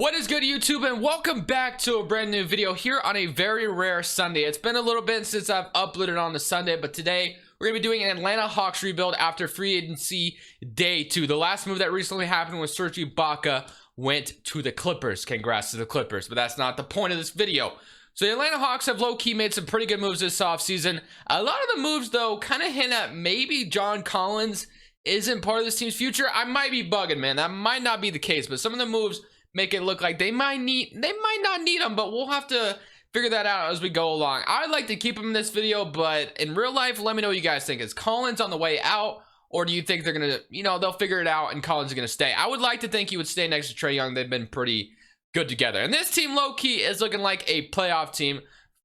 What is good, YouTube, and welcome back to a brand new video here on a very rare Sunday. It's been a little bit since I've uploaded on the Sunday, but today we're gonna be doing an Atlanta Hawks rebuild after free agency day 2. The last move that recently happened was Serge Ibaka went to the Clippers. Congrats to the Clippers, but that's not the point of this video. So the Atlanta Hawks have low-key made some pretty good moves this offseason. A lot of the moves, though, kind of hint at maybe John Collins isn't part of this team's future. I might be bugging, man. That might not be the case, but some of the moves make it look like they might not need them, but we'll have to figure that out as we go along. I'd like to keep him in this video, but in real life, let me know what you guys think. Is Collins on the way out, or do you think they're gonna, they'll figure it out and Collins is gonna stay? I would like to think he would stay next to Trae Young. They've been pretty good together, and this team low-key is looking like a playoff team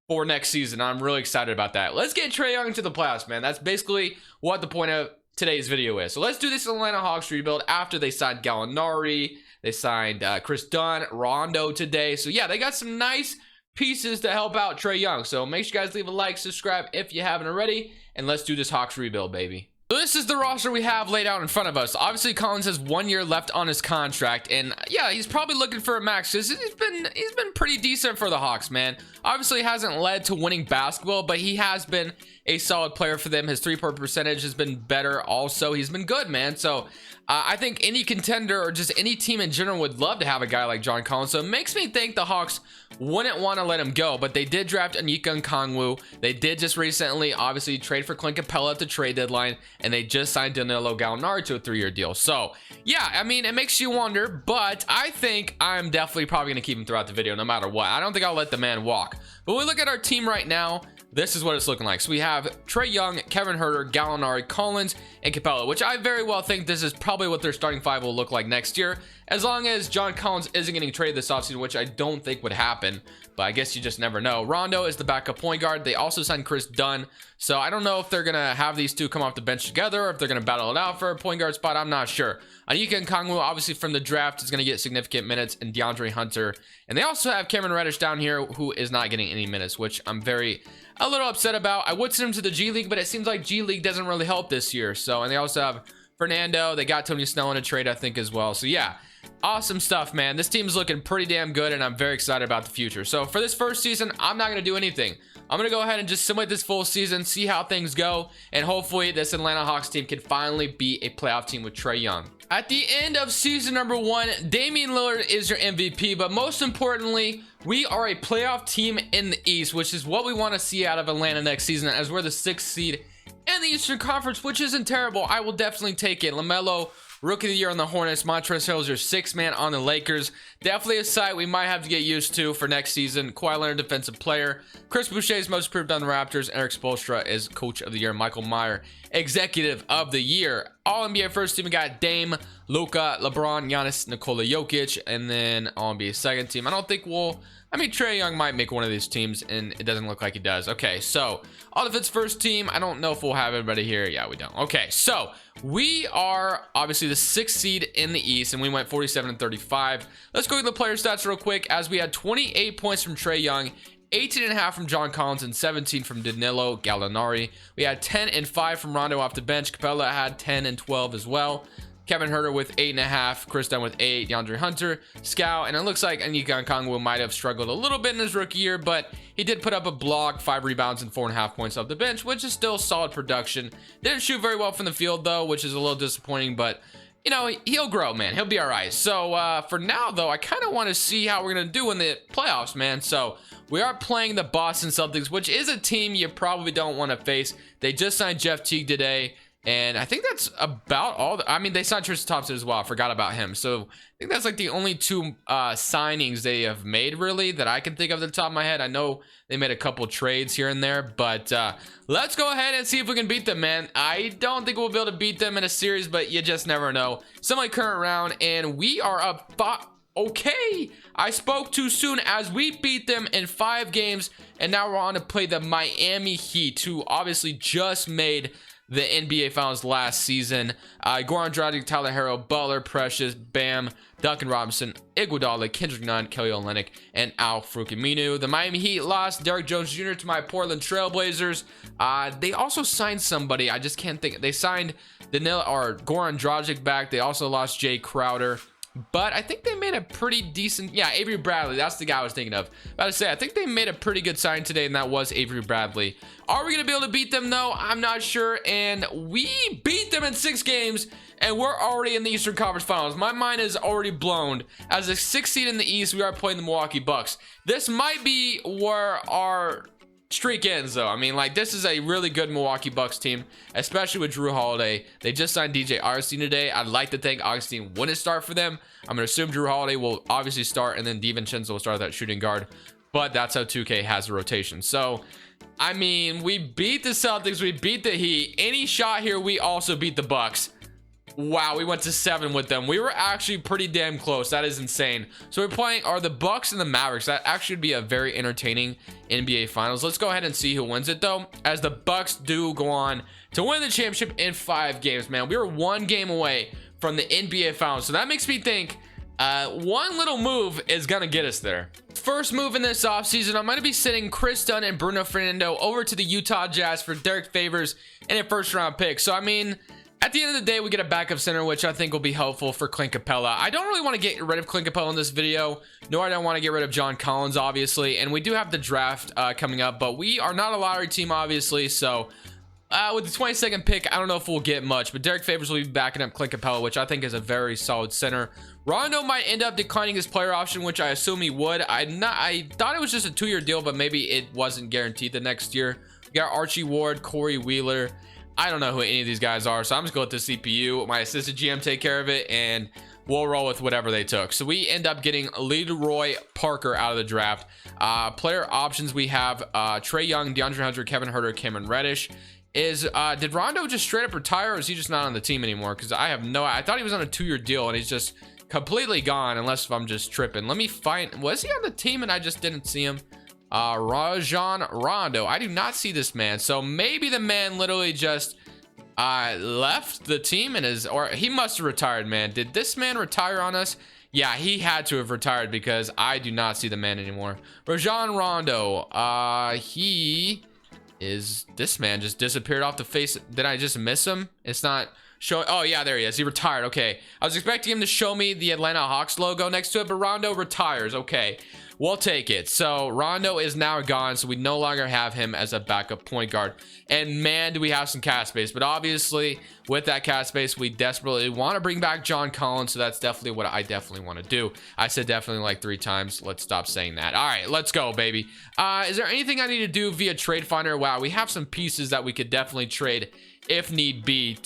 for next season. I'm really excited about that. Let's get Trae Young into the playoffs, man. That's basically what the point of today's video is. So let's do this Atlanta Hawks rebuild after they signed Gallinari. They signed Chris Dunn, Rondo today. So yeah, they got some nice pieces to help out Trae Young. So make sure you guys leave a like, subscribe if you haven't already, and let's do this Hawks rebuild, baby. So this is the roster we have laid out in front of us. Obviously, Collins has 1 year left on his contract, and yeah, he's probably looking for a max because he's been pretty decent for the Hawks, man. Obviously, hasn't led to winning basketball, but he has been a solid player for them. His three-point percentage has been better. Also, he's been good, man. So I think any contender or just any team in general would love to have a guy like John Collins. So it makes me think the Hawks wouldn't want to let him go, but they did draft Onyeka Okongwu. They did just recently, obviously, trade for Clint Capella at the trade deadline, and they just signed Danilo Gallinari to a 3-year deal. So yeah, I mean, it makes you wonder, but I think I'm definitely probably going to keep him throughout the video no matter what. I don't think I'll let the man walk. But when we look at our team right now, this is what it's looking like. So we have Trae Young, Kevin Huerter, Gallinari, Collins, and Capella, which I very well think this is probably what their starting five will look like next year, as long as John Collins isn't getting traded this offseason, which I don't think would happen, but I guess you just never know. Rondo is the backup point guard. They also signed Chris Dunn, so I don't know if they're going to have these two come off the bench together or if they're going to battle it out for a point guard spot. I'm not sure. Onyeka Okongwu, obviously from the draft, is going to get significant minutes, and DeAndre Hunter. And they also have Cameron Reddish down here, who is not getting any minutes, which I'm a little upset about. I would send him to the G League, but it seems like G League doesn't really help this year. So, and they also have Fernando. They got Tony Snell in a trade, I think, as well. So yeah, awesome stuff, man. This team's looking pretty damn good, and I'm very excited about the future. So for this first season, I'm not going to do anything. I'm going to go ahead and just simulate this full season, see how things go, and hopefully this Atlanta Hawks team can finally be a playoff team with Trae Young. At the end of season number 1, Damian Lillard is your MVP, but most importantly, we are a playoff team in the East, which is what we want to see out of Atlanta next season, as we're the 6th seed in the Eastern Conference, which isn't terrible. I will definitely take it. LaMelo, Rookie of the Year on the Hornets. Montrezl Harrell is your 6th man on the Lakers. Definitely a sight we might have to get used to for next season. Kawhi Leonard, defensive player. Chris Boucher is most improved on the Raptors. Eric Spoelstra is Coach of the Year. Michael Meyer, Executive of the Year. All-NBA first team, we got Dame, Luka, LeBron, Giannis, Nikola Jokic, and then All-NBA second team. Trae Young might make one of these teams, and it doesn't look like he does. Okay, so all of its first team, I don't know if we'll have everybody here. Yeah, we don't. Okay, so we are obviously the 6th seed in the East, and we went 47-35. Let's go to the player stats real quick, as we had 28 points from Trae Young, 18.5 from John Collins, and 17 from Danilo Gallinari. We had 10 and 5 from Rondo off the bench. Capella had 10 and 12 as well. Kevin Huerter with 8.5, Chris Dunn with 8, DeAndre Hunter, Scout, and it looks like Onyeka Okongwu might have struggled a little bit in his rookie year, but he did put up a block, 5 rebounds, and 4.5 points off the bench, which is still solid production. Didn't shoot very well from the field, though, which is a little disappointing, but he'll grow, man. He'll be all right. So for now, though, I kind of want to see how we're going to do in the playoffs, man. So we are playing the Boston Celtics, which is a team you probably don't want to face. They just signed Jeff Teague today, and I think that's about all. They signed Tristan Thompson as well. I forgot about him. So I think that's like the only 2 signings they have made, really, that I can think of at the top of my head. I know they made a couple trades here and there, but let's go ahead and see if we can beat them, man. I don't think we'll be able to beat them in a series, but you just never know. Semi-current round, and we are up 5. Okay, I spoke too soon, as we beat them in 5 games, and now we're on to play the Miami Heat, who obviously just made the NBA Finals last season. Goran Dragic, Tyler Herro, Butler, Precious, Bam, Duncan Robinson, Iguodala, Kendrick Nunn, Kelly Olynyk, and Al-Farouq Aminu. The Miami Heat lost Derrick Jones Jr. to my Portland Trailblazers. They also signed somebody. I just can't think. They signed Goran Dragic back. They also lost Jay Crowder. but I think they made a pretty decent, yeah, Avery Bradley, that's the guy I was thinking of. About to say, I think they made a pretty good sign today, and that was Avery Bradley. Are we gonna be able to beat them though? I'm not sure, and we beat them in 6 games, and we're already in the Eastern Conference Finals. My mind is already blown. As a 6th seed in the East, we are playing the Milwaukee Bucks. This might be where our streak ends though. I mean, like, this is a really good Milwaukee Bucks team, especially with Drew Holiday. They just signed DJ Augustine today. I'd like to think Augustine wouldn't start for them. I'm gonna assume Drew Holiday will obviously start, and then DiVincenzo will start that shooting guard, but that's how 2K has the rotation. So I mean, we beat the Celtics, we beat the Heat. Any shot here, we also beat the Bucks. Wow, we went to 7 with them. We were actually pretty damn close. That is insane. So we're playing are the Bucks and the Mavericks. That actually would be a very entertaining NBA Finals. Let's go ahead and see who wins it though, as the Bucks do go on to win the championship in 5 games. Man, we were 1 game away from the NBA Finals. So that makes me think one little move is gonna get us there. First move in this offseason, I'm gonna be sending Chris Dunn and Bruno Fernando over to the Utah Jazz for Derek Favors and a 1st-round pick. So I mean, at the end of the day, we get a backup center, which I think will be helpful for Clint Capella. I don't really want to get rid of Clint Capella in this video, nor I don't want to get rid of John Collins, obviously. And we do have the draft coming up, but we are not a lottery team, obviously. So with the 22nd pick, I don't know if we'll get much, but Derek Favors will be backing up Clint Capella, which I think is a very solid center. Rondo might end up declining his player option, which I assume he would. I thought it was just a 2-year deal, but maybe it wasn't guaranteed the next year. We got Archie Ward, Corey Wheeler. I don't know who any of these guys are, so I'm just going to the CPU. My assistant GM take care of it, and we'll roll with whatever they took. So we end up getting Leroy Parker out of the draft. Player options, we have Trae Young, DeAndre Hunter, Kevin Huerter, Cameron Reddish. Did Rondo just straight up retire, or is he just not on the team anymore? Because I thought he was on a 2-year deal, and he's just completely gone, unless if I'm just tripping. Let me find, was he on the team and I just didn't see him? Rajon Rondo, I do not see this man. So maybe the man literally just left the team and or he must have retired. Man, did this man retire on us? Yeah, he had to have retired, because I do not see the man anymore. Rajon Rondo, this man just disappeared off the face. Did I just miss him? It's not showing. Oh yeah, there he is. He retired. Okay, I was expecting him to show me the Atlanta Hawks logo next to it, but Rondo retires. Okay, we'll take it. So Rondo is now gone, so we no longer have him as a backup point guard. And man, do we have some cap space. But obviously, with that cap space, we desperately want to bring back John Collins. So that's definitely what I definitely want to do. I said definitely like 3 times. Let's stop saying that. All right, let's go, baby. Is there anything I need to do via Trade Finder? Wow, we have some pieces that we could definitely trade if need be,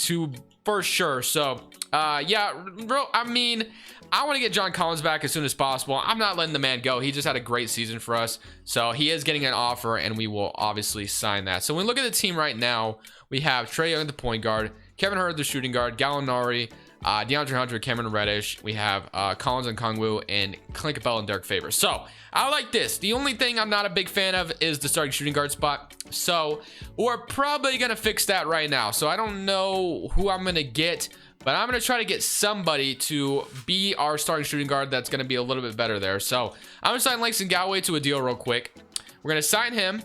for sure. So yeah, bro, I mean, I want to get John Collins back as soon as possible. I'm not letting the man go. He just had a great season for us. So he is getting an offer, and we will obviously sign that. So when we look at the team right now, we have Trae Young, the point guard, Kevin Huerter, the shooting guard, Gallinari, DeAndre Hunter, Cameron Reddish. We have Collins and Kongwu, and Clint Capella and Derek Favors. So I like this. The only thing I'm not a big fan of is the starting shooting guard spot. So we're probably going to fix that right now. So I don't know who I'm going to get, but I'm going to try to get somebody to be our starting shooting guard that's going to be a little bit better there. So I'm going to sign Langston Galloway to a deal real quick. We're going to sign him.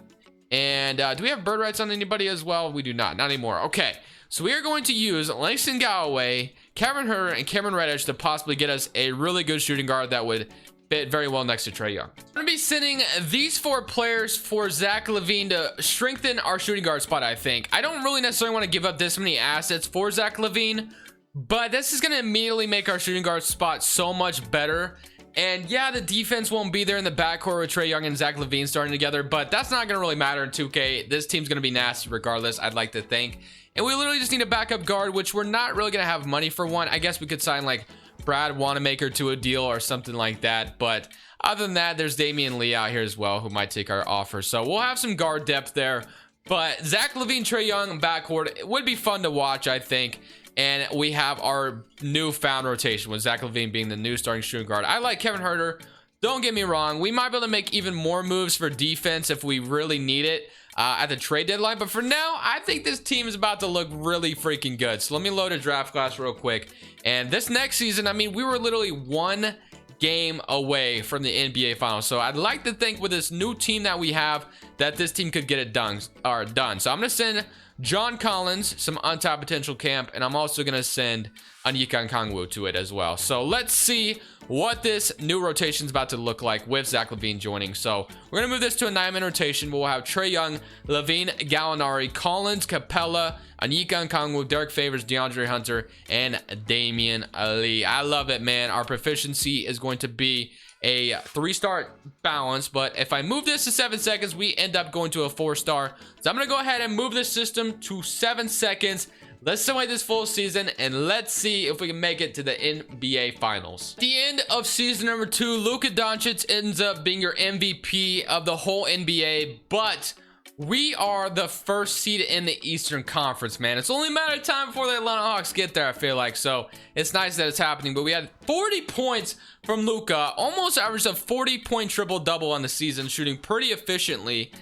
And do we have bird rights on anybody as well? We do not anymore. Okay, so we are going to use Langston Galloway, Kevin Huerter, and Cameron Reddish to possibly get us a really good shooting guard that would fit very well next to Trae Young. I'm going to be sending these 4 players for Zach LaVine to strengthen our shooting guard spot, I think. I don't really necessarily want to give up this many assets for Zach LaVine, but this is going to immediately make our shooting guard spot so much better. And yeah, the defense won't be there in the backcourt with Trae Young and Zach LaVine starting together, but that's not going to really matter in 2K. This team's going to be nasty regardless, I'd like to think. And we literally just need a backup guard, which we're not really going to have money for one. I guess we could sign like Brad Wanamaker to a deal or something like that. But other than that, there's Damian Lee out here as well, who might take our offer. So we'll have some guard depth there. But Zach LaVine, Trae Young backcourt, it would be fun to watch, I think. And we have our newfound rotation with Zach LaVine being the new starting shooting guard. I like Kevin Huerter. Don't get me wrong. We might be able to make even more moves for defense if we really need it at the trade deadline. But for now, I think this team is about to look really freaking good. So let me load a draft class real quick. And this next season, I mean, we were literally 1 game away from the NBA Finals. So I'd like to think with this new team that we have that this team could get it done. So I'm going to send John Collins, some untapped potential camp, and I'm also going to send Onyeka Okongwu to it as well. So let's see what this new rotation is about to look like with Zach LaVine joining. So we're going to move this to a 9-man rotation. We'll have Trae Young, LaVine, Gallinari, Collins, Capella, Onyeka Okongwu, Derek Favors, DeAndre Hunter, and Damian Lee. I love it, man. Our proficiency is going to be a 3-star balance, but if I move this to 7 seconds, we end up going to a 4-star. So I'm going to go ahead and move this system to 7 seconds. Let's simulate this full season, and let's see if we can make it to the NBA Finals. At the end of season number 2, Luka Doncic ends up being your MVP of the whole NBA, but we are the first seed in the Eastern Conference, man. It's only a matter of time before the Atlanta Hawks get there, I feel like. So it's nice that it's happening. But we had 40 points from Luka, almost averaged a 40-point triple-double on the season, shooting pretty efficiently.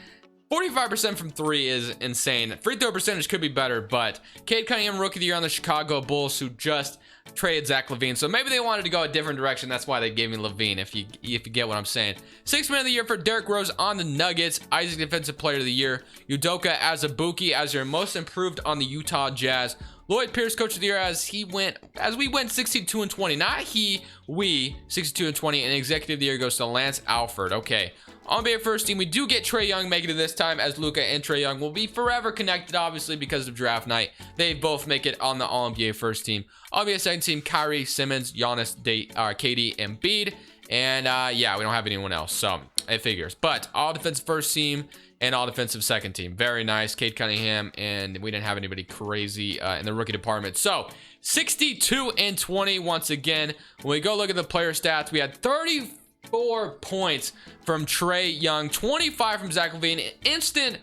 45% from 3 is insane. Free throw percentage could be better, but Cade Cunningham, Rookie of the Year on the Chicago Bulls, who just traded Zach LaVine. So maybe they wanted to go a different direction. That's why they gave me LaVine, if you get what I'm saying. 6th Man of the Year for Derrick Rose on the Nuggets. Isaac Defensive Player of the Year. Udoka Azubuike as your most improved on the Utah Jazz. Lloyd Pierce, Coach of the Year, as we went 62-20. Not he, we 62-20. And Executive of the Year goes to Lance Alford. Okay. On NBA first team, we do get Trae Young making it this time, as Luka and Trae Young will be forever connected, obviously, because of draft night. They both make it on the All-NBA first team. All-NBA second team, Kyrie, Simmons, Giannis, KD, and Embiid. And yeah, we don't have anyone else, so it figures. But all defensive first team and all defensive second team. Very nice. Cade Cunningham, and we didn't have anybody crazy in the rookie department. So 62-20 once again. When we go look at the player stats, we had 34 points from Trae Young, 25 from Zach LaVine, an instant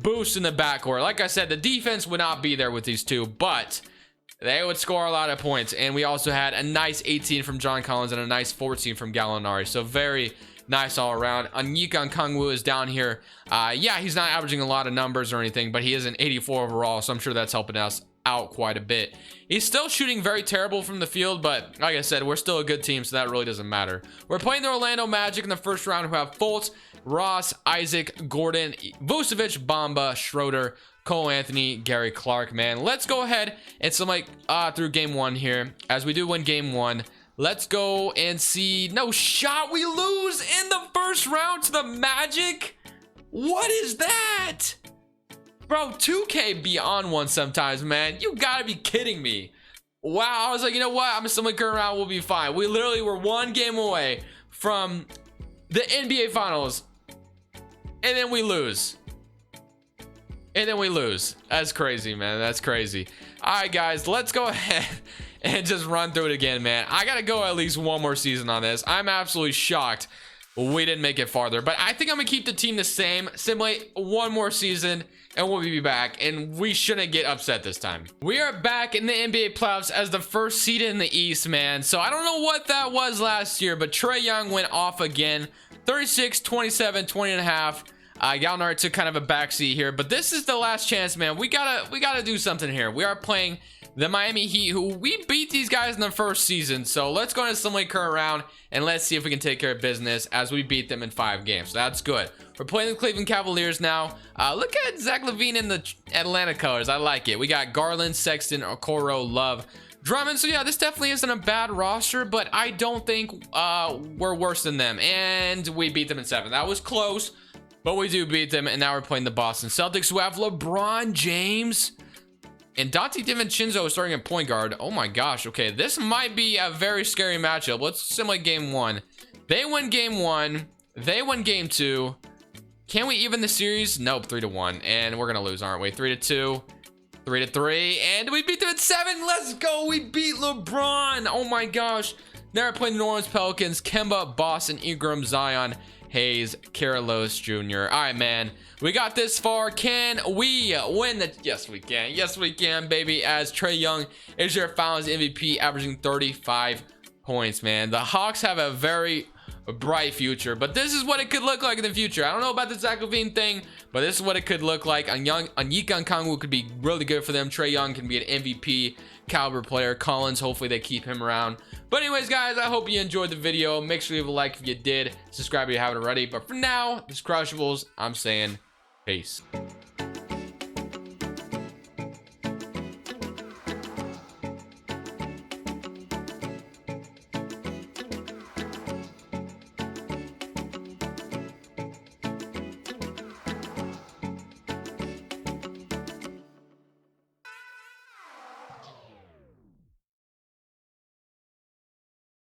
boost in the backcourt. Like I said, the defense would not be there with these two, but they would score a lot of points. And we also had a nice 18 from John Collins and a nice 14 from Gallinari. So very nice all around. Onyeka Okongwu is down here. Yeah, he's not averaging a lot of numbers or anything, but he is an 84 overall, so I'm sure that's helping us out quite a bit. He's still shooting very terrible from the field, but like I said, we're still a good team, so that really doesn't matter. We're playing the Orlando Magic in the first round, who have Fultz, Ross, Isaac, Gordon, Vucevic, Bamba, Schroeder, Cole Anthony, Gary Clark. Man, let's go ahead and select through game 1 here. As we do win game 1, let's go and see. No shot. We lose in the first round to the Magic. What is that? Bro, 2K be on one sometimes, man. You gotta be kidding me. Wow, I was like, you know what? I'm just gonna current round, we'll be fine. We literally were 1 game away from the NBA Finals, and then we lose. That's crazy, man. That's crazy. All right, guys, let's go ahead and just run through it again, man. I gotta go at least 1 more season on this. I'm absolutely shocked we didn't make it farther, but I think I'm gonna keep the team the same, simulate 1 more season, and we'll be back, and we shouldn't get upset this time. We are back in the NBA playoffs as the first seed in the East, man. So I don't know what that was last year, but Trae Young went off again. 36, 27, 20 and a half. Gallinari took kind of a backseat here, but this is the last chance, man. We gotta do something here. We are playing the Miami Heat, who we beat these guys in the first season. So let's go into simulate current round, and let's see if we can take care of business as we beat them in 5 games. So that's good. We're playing the Cleveland Cavaliers now. Look at Zach LaVine in the Atlanta colors. I like it. We got Garland, Sexton, Okoro, Love, Drummond. So yeah, this definitely isn't a bad roster, but I don't think we're worse than them. And we beat them in 7. That was close, but we do beat them. And now we're playing the Boston Celtics, who have LeBron James and Dante DiVincenzo is starting at point guard. Oh my gosh. Okay, this might be a very scary matchup. Let's simulate game 1. They win game 1. They win game 2. Can we even the series? Nope, 3-1. And we're gonna lose, aren't we? 3-2, 3-3, and we beat them at 7. Let's go. We beat LeBron. Oh my gosh. Now we're playing the New Orleans Pelicans. Kemba, Boston, Ingram, Zion, Hayes, Carlos Jr. All right, man. We got this far. Can we win the... Yes, we can. Yes, we can, baby. As Trae Young is your Finals MVP, averaging 35 points, man. The Hawks have a very bright future, but this is what it could look like in the future. I don't know about the Zach LaVine thing, but this is what it could look like. Onyeka Okongwu could be really good for them. Trae Young can be an MVP caliber player. Collins, hopefully they keep him around. But anyways, guys, I hope you enjoyed the video. Make sure you leave a like if you did. Subscribe if you haven't already. But for now, this is Crushables. I'm saying peace.